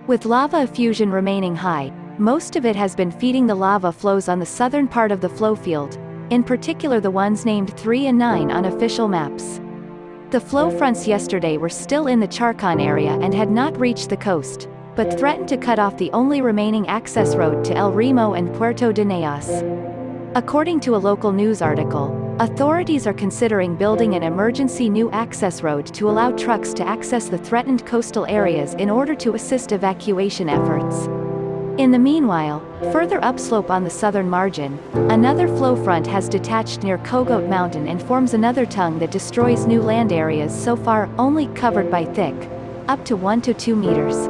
With lava effusion remaining high, most of it has been feeding the lava flows on the southern part of the flow field, in particular the ones named 3 and 9 on official maps. The flow fronts yesterday were still in the Charcón area and had not reached the coast, but threatened to cut off the only remaining access road to El Remo and Puerto de Naos. According to a local news article, authorities are considering building an emergency new access road to allow trucks to access the threatened coastal areas in order to assist evacuation efforts. In the meanwhile, further upslope on the southern margin, another flow front has detached near Cogote Mountain and forms another tongue that destroys new land areas so far only covered by thick, up to 1 to 2 meters.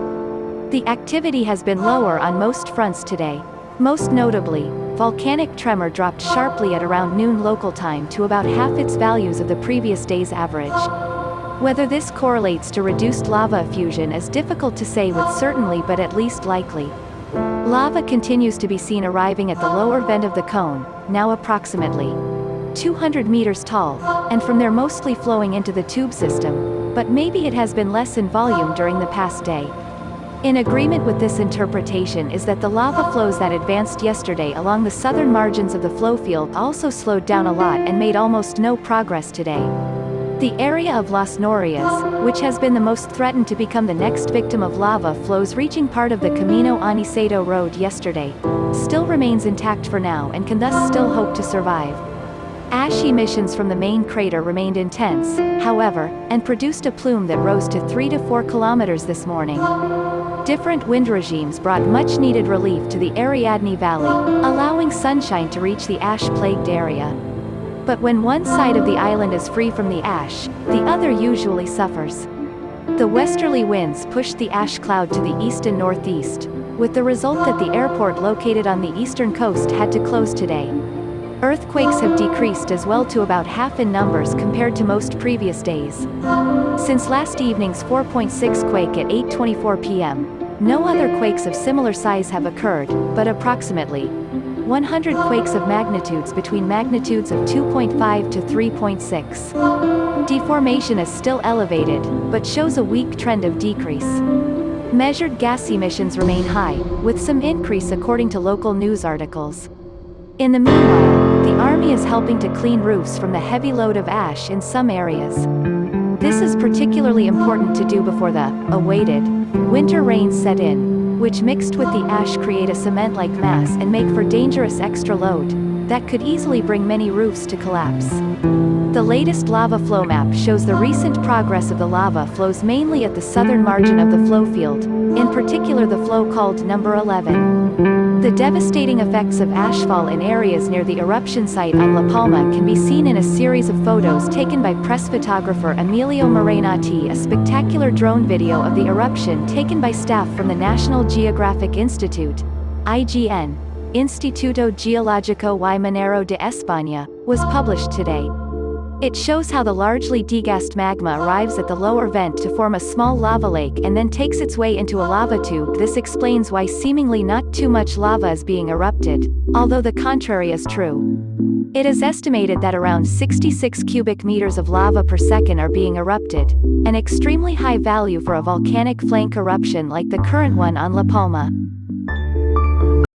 The activity has been lower on most fronts today. Most notably, volcanic tremor dropped sharply at around noon local time to about half its values of the previous day's average. Whether this correlates to reduced lava effusion is difficult to say with certainty, but at least likely. Lava continues to be seen arriving at the lower bend of the cone, now approximately 200 meters tall, and from there mostly flowing into the tube system, but maybe it has been less in volume during the past day. In agreement with this interpretation is that the lava flows that advanced yesterday along the southern margins of the flow field also slowed down a lot and made almost no progress today. The area of Las Norias, which has been the most threatened to become the next victim of lava flows reaching part of the Camino Aniceto road yesterday, still remains intact for now and can thus still hope to survive. Ash emissions from the main crater remained intense, however, and produced a plume that rose to 3 to 4 kilometers this morning. Different wind regimes brought much-needed relief to the Ariadne Valley, allowing sunshine to reach the ash-plagued area. But when one side of the island is free from the ash, the other usually suffers. The westerly winds pushed the ash cloud to the east and northeast, with the result that the airport located on the eastern coast had to close today. Earthquakes have decreased as well to about half in numbers compared to most previous days. Since last evening's 4.6 quake at 8:24 p.m., no other quakes of similar size have occurred, but approximately 100 quakes of magnitudes between magnitudes of 2.5 to 3.6. Deformation is still elevated, but shows a weak trend of decrease. Measured gas emissions remain high, with some increase according to local news articles. In the meanwhile, the army is helping to clean roofs from the heavy load of ash in some areas. This is particularly important to do before the awaited winter rains set in, which mixed with the ash create a cement-like mass and make for dangerous extra load that could easily bring many roofs to collapse. The latest lava flow map shows the recent progress of the lava flows mainly at the southern margin of the flow field, in particular the flow called number 11. The devastating effects of ashfall in areas near the eruption site on La Palma can be seen in a series of photos taken by press photographer Emilio Morenati, a spectacular drone video of the eruption taken by staff from the National Geographic Institute, IGN, Instituto Geológico y Minero de España, was published today. It shows how the largely degassed magma arrives at the lower vent to form a small lava lake and then takes its way into a lava tube. This explains why seemingly not too much lava is being erupted, although the contrary is true. It is estimated that around 66 cubic meters of lava per second are being erupted, an extremely high value for a volcanic flank eruption like the current one on La Palma.